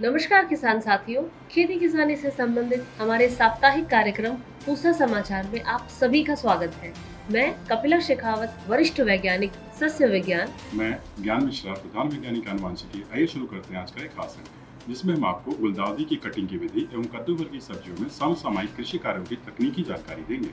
नमस्कार किसान साथियों, खेती किसानी से संबंधित हमारे साप्ताहिक कार्यक्रम पूसा समाचार में आप सभी का स्वागत है। मैं कपिला शेखावत, वरिष्ठ वैज्ञानिक सस्य विज्ञान। मैं ज्ञान मिश्रा, प्रधान वैज्ञानिक आनुवंशिकी। आइए शुरू करते हैं आज का एक खास अंक, जिसमें हम आपको गुलदाउदी की कटिंग की विधि एवं कद्दू वर्गीय सब्जियों में समसामयिक कृषि कार्यों की तकनीकी जानकारी देंगे।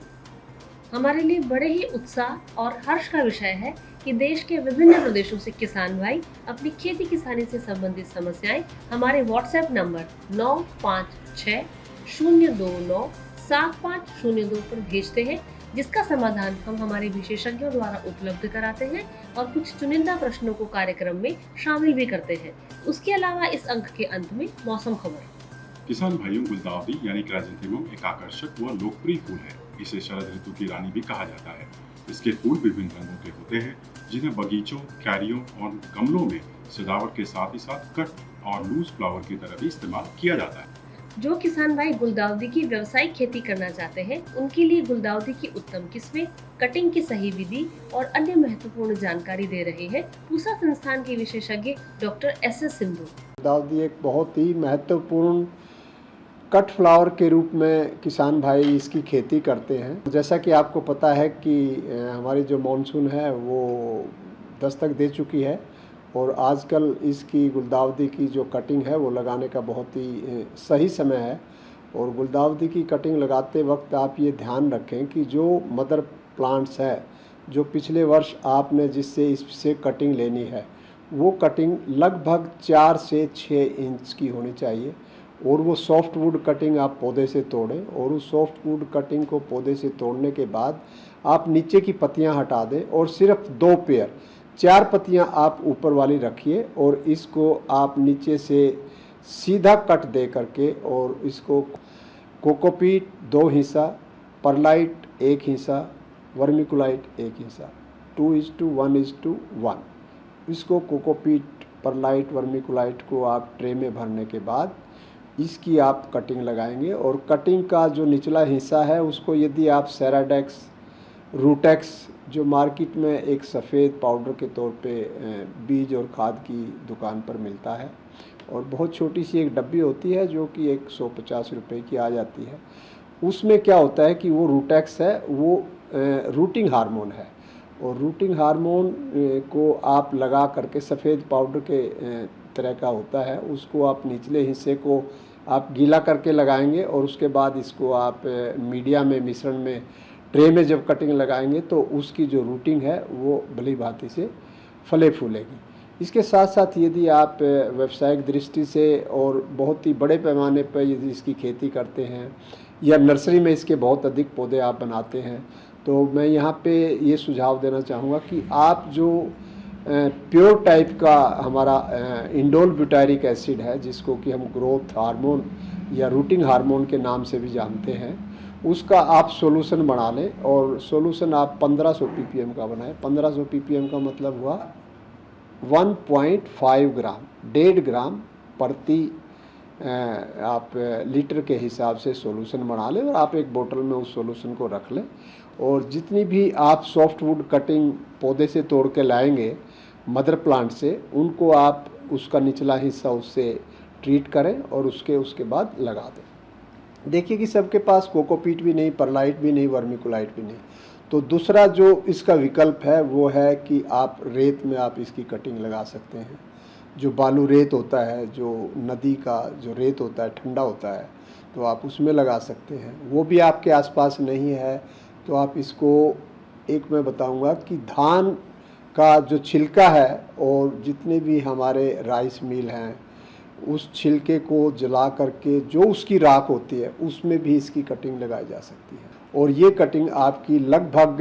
हमारे लिए बड़े ही उत्साह और हर्ष का विषय है कि देश के विभिन्न प्रदेशों से किसान भाई अपनी खेती किसानी से संबंधित समस्याएं हमारे व्हाट्सएप नंबर 9560297502 पर भेजते हैं, जिसका समाधान हम हमारे विशेषज्ञों द्वारा उपलब्ध कराते हैं और कुछ चुनिंदा प्रश्नों को कार्यक्रम में शामिल भी करते हैं। उसके अलावा इस अंक के अंत में मौसम खबर। किसान भाइयों, गुलदाउदी यानी क्राइजेंथेमम एक आकर्षक व लोकप्रिय फूल है। इसे शरद ऋतु की रानी भी कहा जाता है। इसके फूल विभिन्न रंगों के होते हैं, जिन्हें बगीचों, क्यारियों और गमलों में सजावट के साथ ही साथ कट और लूज फ्लावर की तरह भी इस्तेमाल किया जाता है। जो किसान भाई गुलदाउदी की व्यावसायिक खेती करना चाहते हैं, उनके लिए गुलदाउदी की उत्तम किस्में, कटिंग की सही विधि और अन्य महत्वपूर्ण जानकारी दे रहे हैं पूसा संस्थान के विशेषज्ञ डॉक्टर एस सिंधु। गुलदाउदी एक बहुत ही महत्वपूर्ण कट फ्लावर के रूप में किसान भाई इसकी खेती करते हैं। जैसा कि आपको पता है कि हमारी जो मानसून है वो दस्तक दे चुकी है और आजकल इसकी गुलदाउदी की जो कटिंग है वो लगाने का बहुत ही सही समय है। और गुलदाउदी की कटिंग लगाते वक्त आप ये ध्यान रखें कि जो मदर प्लांट्स है, जो पिछले वर्ष आपने जिससे इससे कटिंग लेनी है, वो कटिंग लगभग 4 से 6 इंच की होनी चाहिए। और वो सॉफ्ट वुड कटिंग आप पौधे से तोड़ें और उस सॉफ्ट वुड कटिंग को पौधे से तोड़ने के बाद आप नीचे की पत्तियां हटा दें और सिर्फ 2 पेयर, 4 पत्तियां आप ऊपर वाली रखिए और इसको आप नीचे से सीधा कट दे करके और इसको कोकोपीट 2 हिस्सा, परलाइट 1 हिस्सा, वर्मिकुलाइट 1 हिस्सा, 2:1:1। इसको कोकोपीट, परलाइट, वर्मिकुलाइट को आप ट्रे में भरने के बाद इसकी आप कटिंग लगाएंगे। और कटिंग का जो निचला हिस्सा है उसको यदि आप सेराडेक्स, रूटेक्स, जो मार्केट में एक सफ़ेद पाउडर के तौर पे बीज और खाद की दुकान पर मिलता है, और बहुत छोटी सी एक डब्बी होती है जो कि 150 रुपये की आ जाती है। उसमें क्या होता है कि वो रूटेक्स है, वो रूटिंग हार्मोन है और रूटिंग हार्मोन को आप लगा करके सफ़ेद पाउडर के तरह का होता है, उसको आप निचले हिस्से को आप गीला करके लगाएंगे और उसके बाद इसको आप मीडिया में मिश्रण में ट्रे में जब कटिंग लगाएंगे तो उसकी जो रूटिंग है वो भली भांति से फले फूलेगी। इसके साथ साथ यदि आप व्यावसायिक दृष्टि से और बहुत ही बड़े पैमाने पर यदि इसकी खेती करते हैं या नर्सरी में इसके बहुत अधिक पौधे आप बनाते हैं, तो मैं यहाँ पे ये सुझाव देना चाहूँगा कि आप जो प्योर टाइप का हमारा इंडोल ब्यूटारिक एसिड है, जिसको कि हम ग्रोथ हार्मोन या रूटिंग हार्मोन के नाम से भी जानते हैं, उसका आप सॉल्यूशन बना लें और सॉल्यूशन आप 1500 ppm का बनाएं। 1500 ppm का मतलब हुआ 1.5 ग्राम, 1.5 ग्राम प्रति आप लीटर के हिसाब से सॉल्यूशन बना लें और आप एक बोतल में उस सॉल्यूशन को रख लें। और जितनी भी आप सॉफ्ट वुड कटिंग पौधे से तोड़ के लाएंगे मदर प्लांट से, उनको आप उसका निचला हिस्सा उससे ट्रीट करें और उसके बाद लगा दें। देखिए कि सबके पास कोकोपीट भी नहीं, परलाइट भी नहीं, वर्मिकुलाइट भी नहीं, तो दूसरा जो इसका विकल्प है वो है कि आप रेत में आप इसकी कटिंग लगा सकते हैं। जो बालू रेत होता है, जो नदी का जो रेत होता है, ठंडा होता है, तो आप उसमें लगा सकते हैं। वो भी आपके आसपास नहीं है तो आप इसको, एक मैं बताऊंगा कि धान का जो छिलका है और जितने भी हमारे राइस मिल हैं, उस छिलके को जला करके जो उसकी राख होती है उसमें भी इसकी कटिंग लगाई जा सकती है। और ये कटिंग आपकी लगभग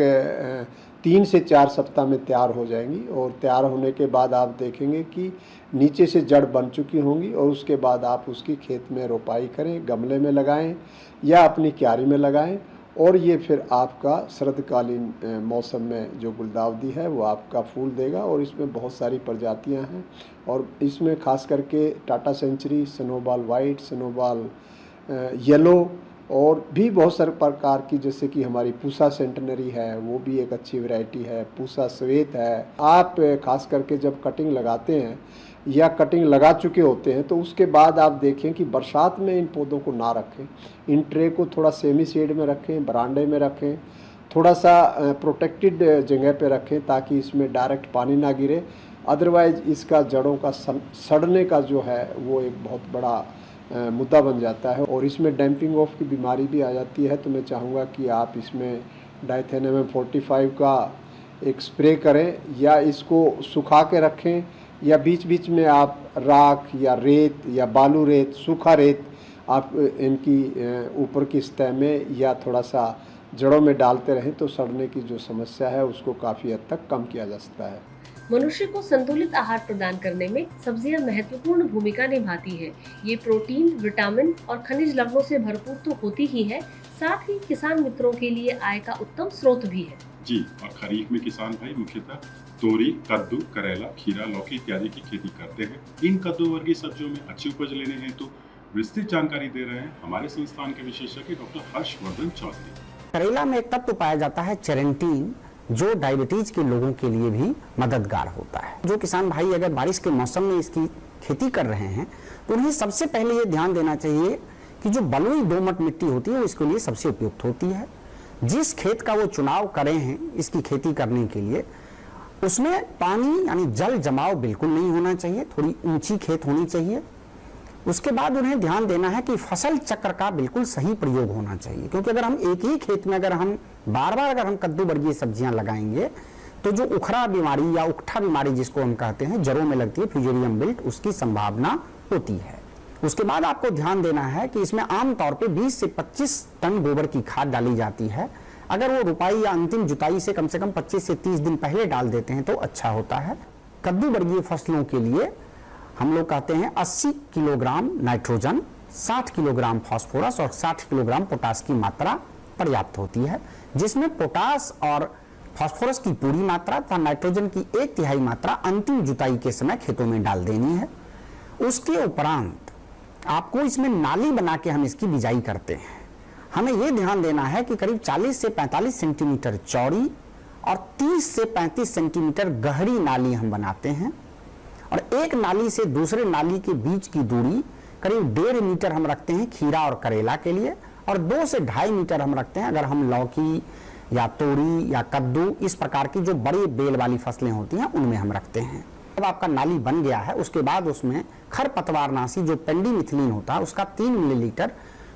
3 से 4 सप्ताह में तैयार हो जाएंगी और तैयार होने के बाद आप देखेंगे कि नीचे से जड़ बन चुकी होंगी और उसके बाद आप उसकी खेत में रोपाई करें, गमले में लगाएं या अपनी क्यारी में लगाएं और ये फिर आपका शरदकालीन मौसम में जो गुलदाउदी है वो आपका फूल देगा। और इसमें बहुत सारी प्रजातियां हैं और इसमें खास करके Tata Century, snowball white, snowball yellow और भी बहुत सारे प्रकार की, जैसे कि हमारी पूसा सेंटनरी है, वो भी एक अच्छी वैरायटी है, पूसा श्वेत है। आप खास करके जब कटिंग लगाते हैं या कटिंग लगा चुके होते हैं तो उसके बाद आप देखें कि बरसात में इन पौधों को ना रखें, इन ट्रे को थोड़ा सेमी शेड में रखें, बरामदे में रखें, थोड़ा सा प्रोटेक्टेड जगह पे रखें ताकि इसमें डायरेक्ट पानी ना गिरे। अदरवाइज़ इसका जड़ों का सड़ने का जो है वो एक बहुत बड़ा मुद्दा बन जाता है और इसमें डैम्पिंग ऑफ की बीमारी भी आ जाती है। तो मैं चाहूँगा कि आप इसमें डाइथेनियम 45 का एक स्प्रे करें या इसको सुखा के रखें, या बीच बीच में आप राख या रेत या बालू रेत, सूखा रेत आप इनकी ऊपर की सतह में या थोड़ा सा जड़ों में डालते रहें तो सड़ने की जो समस्या है उसको काफ़ी हद तक कम किया जा सकता है। मनुष्य को संतुलित आहार प्रदान करने में सब्जियां महत्वपूर्ण भूमिका निभाती है। ये प्रोटीन, विटामिन और खनिज लवणों से भरपूर तो होती ही है, साथ ही किसान मित्रों के लिए आय का उत्तम स्रोत भी है। जी, और खरीफ में किसान भाई मुख्यतः तोरी, कद्दू, करेला, खीरा, लौकी इत्यादि की खेती करते हैं। इन कद्दू वर्गीय सब्जियों में अच्छी उपज लेने हेतु विस्तृत जानकारी दे रहे हैं हमारे संस्थान के विशेषज्ञ डॉक्टर हर्षवर्धन चौधरी। करेला में एक तत्व पाया जाता है चेरेंटीन, जो डायबिटीज के लोगों के लिए भी मददगार होता है। जो किसान भाई अगर बारिश के मौसम में इसकी खेती कर रहे हैं तो उन्हें सबसे पहले ये ध्यान देना चाहिए कि जो बलुई दोमट मिट्टी होती है वो इसके लिए सबसे उपयुक्त होती है। जिस खेत का वो चुनाव करे हैं इसकी खेती करने के लिए, उसमें पानी यानी जल जमाव बिल्कुल नहीं होना चाहिए, थोड़ी ऊंची खेत होनी चाहिए। उसके बाद उन्हें ध्यान देना है कि फसल चक्र का बिल्कुल सही प्रयोग होना चाहिए, क्योंकि अगर हम एक ही खेत में अगर हम बार बार अगर हम कद्दू वर्गीय सब्जियां लगाएंगे तो जो उखरा बीमारी या उकठा बीमारी जिसको हम कहते हैं, जड़ों में लगती है, फ्यूजेरियम विल्ट, उसकी संभावना होती है। उसके बाद आपको ध्यान देना है कि इसमें आमतौर पे 20 से 25 टन गोबर की खाद डाली जाती है। अगर वो रुपाई या अंतिम जुताई से कम 25 से 30 दिन पहले डाल देते हैं तो अच्छा होता है। कद्दू वर्गीय फसलों के लिए हम लोग कहते हैं 80 किलोग्राम नाइट्रोजन, 60 किलोग्राम फास्फोरस और 60 किलोग्राम पोटास की मात्रा पर्याप्त होती है, जिसमें पोटास और फास्फोरस की पूरी मात्रा तथा नाइट्रोजन की 1/3 मात्रा अंतिम जुताई के समय खेतों में डाल देनी है। उसके उपरांत आपको इसमें नाली बना के हम इसकी बिजाई करते हैं। हमें यह ध्यान देना है कि करीब 40 से 45 सेंटीमीटर चौड़ी और 30 से 35 सेंटीमीटर गहरी नाली हम बनाते हैं, और एक नाली से दूसरे नाली के बीच की दूरी करीब 1.5 मीटर हम रखते हैं खीरा और करेला के लिए, और 2 से 2.5 मीटर हम रखते हैं अगर हम लौकी या तोरी या कद्दू, इस प्रकार की जो बड़ी बेल वाली फसलें होती हैं उनमें हम रखते हैं। जब आपका नाली बन गया है उसके बाद उसमें खरपतवारनाशी जो पेंडिमिथिलीन होता है उसका 3 मिलीलीटर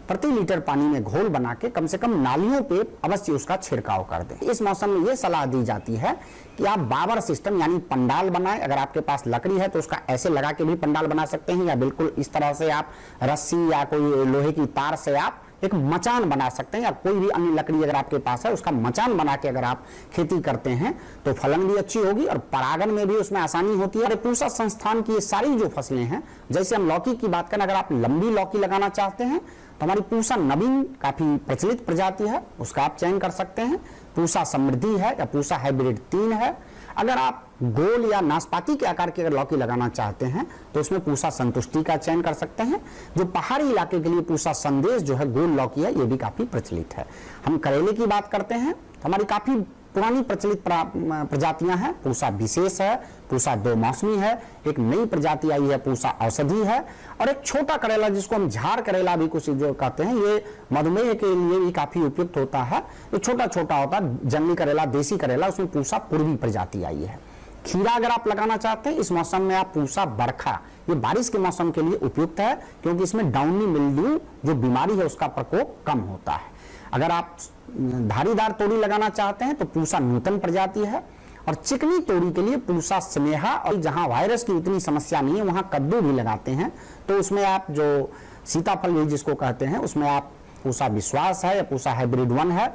प्रति लीटर पानी में घोल बना के कम से कम नालियों पे अवश्य उसका छिड़काव कर दें। इस मौसम में ये सलाह दी जाती है कि आप बाबर सिस्टम यानी पंडाल बनाएं। अगर आपके पास लकड़ी है तो उसका ऐसे लगा के भी पंडाल बना सकते हैं, या बिल्कुल इस तरह से आप रस्सी या कोई लोहे की तार से आप एक मचान बना सकते हैं, या कोई भी अन्य लकड़ी अगर आपके पास है उसका मचान बना के अगर आप खेती करते हैं तो फलन भी अच्छी होगी और परागन में भी उसमें आसानी होती है। और पूसा संस्थान की ये सारी जो फसलें हैं, जैसे हम लौकी की बात करें, अगर आप लंबी लौकी लगाना चाहते हैं तो हमारी पूसा नवीन काफी प्रचलित प्रजाति है, उसका आप चयन कर सकते हैं। पूसा समृद्धि है या पूसा हाइब्रिड 3 है। अगर आप गोल या नाशपाती के आकार की अगर लौकी लगाना चाहते हैं तो उसमें पूसा संतुष्टि का चयन कर सकते हैं। जो पहाड़ी इलाके के लिए पूसा संदेश जो है गोल लौकी है, ये भी काफी प्रचलित है। हम करेले की बात करते हैं, हमारी काफी पुरानी प्रचलित प्रजातियां हैं। पूसा विशेष है, पूसा 2 मौसमी है, एक नई प्रजाति आई है पूसा औषधि है, और एक छोटा करेला जिसको हम झाड़ करेला भी कुछ जो कहते हैं, ये मधुमेह के लिए भी काफी उपयुक्त होता है। ये छोटा छोटा होता है, जंगली करेला, देसी करेला, उसमें पूसा पूर्वी प्रजाति आई है। खीरा अगर आप लगाना चाहते हैं इस मौसम में, आप पूसा बरखा, ये बारिश के मौसम के लिए उपयुक्त है क्योंकि इसमें डाउनी मिल्ड्यू जो बीमारी है उसका प्रकोप कम होता है। अगर आप धारीदार तोड़ी लगाना चाहते हैं तो पूसा नूतन प्रजाति है, और चिकनी तोड़ी के लिए पूसा स्नेहा, और जहां वायरस की उतनी समस्या नहीं है वहां कद्दू भी लगाते हैं तो उसमें आप जो सीताफल भी जिसको कहते हैं उसमें आप पूसा विश्वास है या पूसा हाइब्रिड 1 है।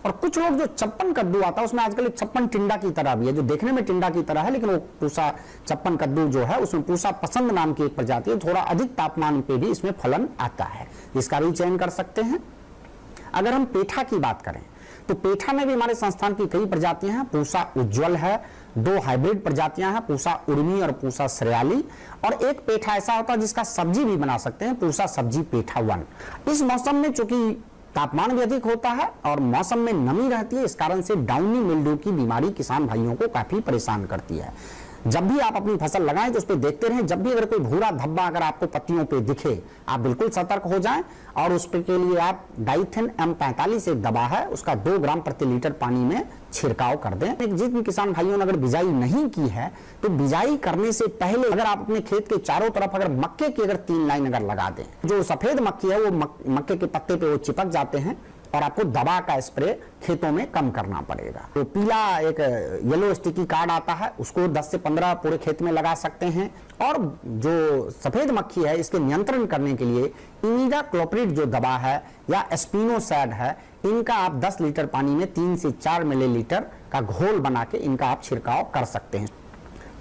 और कुछ लोग जो 56 कद्दू आता है उसमें आजकल 56 टिंडा की तरह भी है, जो देखने में टिंडा की तरह है लेकिन वो पूसा 56 कद्दू जो है उसमें पूसा पसंद नाम की एक प्रजाति है। थोड़ा अधिक तापमान पे भी इसमें फलन आता है, इसका भी चयन कर सकते हैं। अगर हम पेठा की बात करें तो पेठा में भी हमारे संस्थान की कई प्रजातियां हैं। पूसा उज्जवल है, 2 हाइब्रिड प्रजातियां हैं, पूसा उर्मी और पूसा श्रेयाली, और एक पेठा ऐसा होता है जिसका सब्जी भी बना सकते हैं, पूसा सब्जी पेठा 1। इस मौसम में चूंकि तापमान भी अधिक होता है और मौसम में नमी रहती है, इस कारण से डाउनी मिल्ड्यू की बीमारी किसान भाइयों को काफी परेशान करती है। जब भी आप अपनी फसल लगाएं तो उस पर देखते रहें, जब भी अगर कोई भूरा धब्बा अगर आपको पत्तियों पे दिखे आप बिल्कुल सतर्क हो जाएं और उस के लिए आप डाइथेन M45 एक दवा है उसका 2 ग्राम प्रति लीटर पानी में छिड़काव कर दें। जिन किसान भाइयों ने अगर बिजाई नहीं की है तो बिजाई करने से पहले अगर आप अपने खेत के चारों तरफ अगर मक्के की अगर 3 लाइन अगर लगा दें, जो सफेद मक्खी है वो मक्के के पत्ते पे वो चिपक जाते हैं और आपको दवा का स्प्रे खेतों में कम करना पड़ेगा। तो पीला एक येलो स्टिकी कार्ड आता है उसको 10 से 15 पूरे खेत में लगा सकते हैं। और जो सफेद मक्खी है इसके नियंत्रण करने के लिए इमिडाक्लोप्रिड जो दवा है या एस्पिनोसैड है, इनका आप 10 लीटर पानी में 3 से 4 मिलीलीटर का घोल बना के इनका आप छिड़काव कर सकते हैं।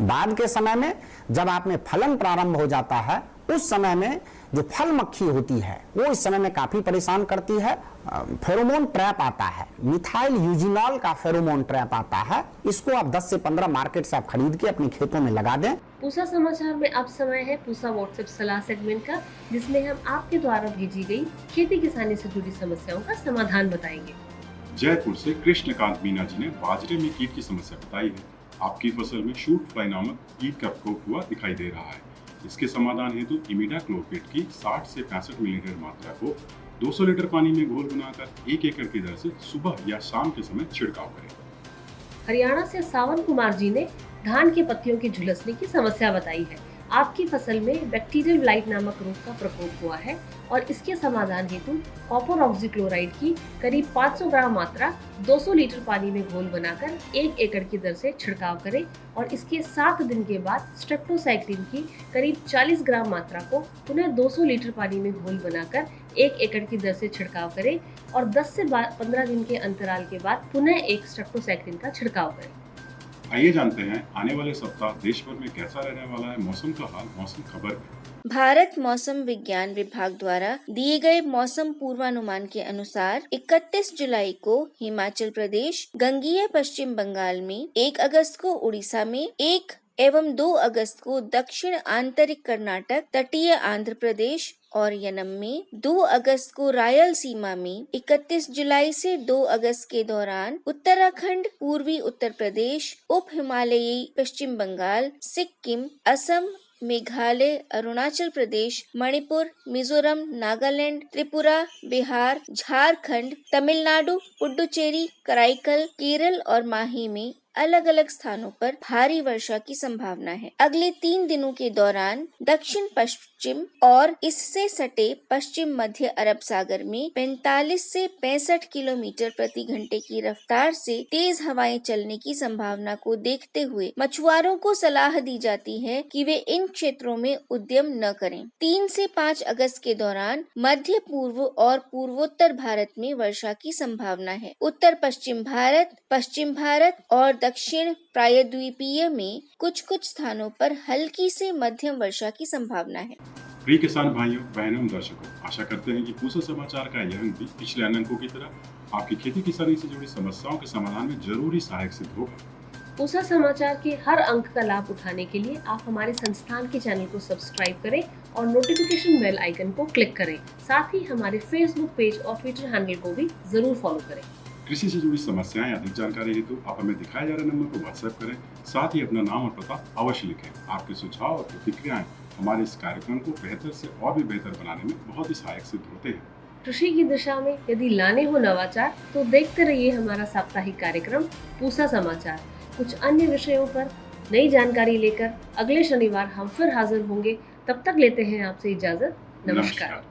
बाद के समय में जब आप में फलन प्रारंभ हो जाता है उस समय में जो फल मक्खी होती है वो इस समय में काफी परेशान करती है। फेरोमोन ट्रैप आता है, मिथाइल यूजिनॉल का फेरोमोन ट्रैप आता है, इसको आप 10 से 15 मार्केट से आप खरीद के अपने खेतों में लगा दें। पूसा समाचार में अब समय है पूसा व्हाट्सएप सलाह सेगमेंट का, जिसमें हम आपके द्वारा भेजी गई खेती किसानी से जुड़ी समस्याओं का समाधान बताएंगे। जयपुर से कृष्णकांत मीना जी ने बाजरे में कीट की समस्या बताई है। आपकी फसल में शूट फ्लाई नामक कीट का प्रकोप हुआ दिखाई दे रहा है। इसके समाधान हेतु इमिडाक्लोप्रिड की 60 से 65 मिलीलीटर मात्रा को 200 लीटर पानी में घोल बनाकर 1 एकड़ की दर से सुबह या शाम के समय छिड़काव करें। हरियाणा से सावन कुमार जी ने धान की पत्तियों के झुलसने की समस्या बताई है। आपकी फसल में बैक्टीरियल ब्लाइट नामक रोग का प्रकोप हुआ है और इसके समाधान हेतु कॉपर ऑक्सीक्लोराइड की करीब 500 ग्राम मात्रा 200 लीटर पानी में घोल बनाकर 1 एकड़ की दर से छिड़काव करें और इसके 7 दिन के बाद स्ट्रेप्टोसाइक्लिन की करीब 40 ग्राम मात्रा को पुनः 200 लीटर पानी में घोल बनाकर 1 एकड़ की दर से छिड़काव करें और 10 से 15 दिन के अंतराल के बाद पुनः एक स्ट्रेप्टोसाइक्लिन का छिड़काव करें। आइए जानते हैं आने वाले सप्ताह देश भर में कैसा रहने वाला है मौसम का हाल मौसम खबर में। भारत मौसम विज्ञान विभाग द्वारा दिए गए मौसम पूर्वानुमान के अनुसार 31 जुलाई को हिमाचल प्रदेश, गंगीय पश्चिम बंगाल में, 1 अगस्त को उड़ीसा में, 1 एवं 2 अगस्त को दक्षिण आंतरिक कर्नाटक, तटीय आंध्र प्रदेश और यनम में, 2 अगस्त को रायलसीमा में, 31 जुलाई से 2 अगस्त के दौरान उत्तराखंड, पूर्वी उत्तर प्रदेश, उप हिमालयी पश्चिम बंगाल, सिक्किम, असम, मेघालय, अरुणाचल प्रदेश, मणिपुर, मिजोरम, नागालैंड, त्रिपुरा, बिहार, झारखंड, तमिलनाडु, पुडुचेरी, कराईकल, केरल और माही में अलग अलग स्थानों पर भारी वर्षा की संभावना है। अगले 3 दिनों के दौरान दक्षिण पश्चिम और इससे सटे पश्चिम मध्य अरब सागर में 45 से 65 किलोमीटर प्रति घंटे की रफ्तार से तेज हवाएं चलने की संभावना को देखते हुए मछुआरों को सलाह दी जाती है कि वे इन क्षेत्रों में उद्यम न करें। 3 से 5 अगस्त के दौरान मध्य पूर्व और पूर्वोत्तर भारत में वर्षा की संभावना है। उत्तर पश्चिम भारत और दक्षिण प्रायद्वीपीय में कुछ स्थानों पर हल्की से मध्यम वर्षा की संभावना है। प्रिय किसान भाइयों बहनों दर्शकों, आशा करते हैं कि पूसा समाचार का यह अंक भी पिछले अन्य अंकों की तरह आपकी खेती किसानी से जुड़ी समस्याओं के समाधान में जरूरी सहायक सिद्ध होगा। पूसा समाचार के हर अंक का लाभ उठाने के लिए आप हमारे संस्थान के चैनल को सब्सक्राइब करें और नोटिफिकेशन बेल आइकन को क्लिक करें। साथ ही हमारे फेसबुक पेज और ट्विटर हैंडल को भी जरूर फॉलो करें। कृषि से जुड़ी समस्याएं अधिक जानकारी हेतु आप हमें दिखाए जा रहे नंबर को व्हाट्सएप करें। साथ ही अपना नाम और पता अवश्य लिखें। आपके सुझाव और प्रतिक्रियाएं हमारे इस कार्यक्रम को बेहतर से और भी बेहतर बनाने में बहुत ही सहायक सिद्ध होते हैं। कृषि की दिशा में यदि लाने हो नवाचार तो देखते रहिए हमारा साप्ताहिक कार्यक्रम पूसा समाचार। कुछ अन्य विषयों पर नई जानकारी लेकर अगले शनिवार हम फिर हाजिर होंगे। तब तक लेते हैं आपसे इजाजत। नमस्कार।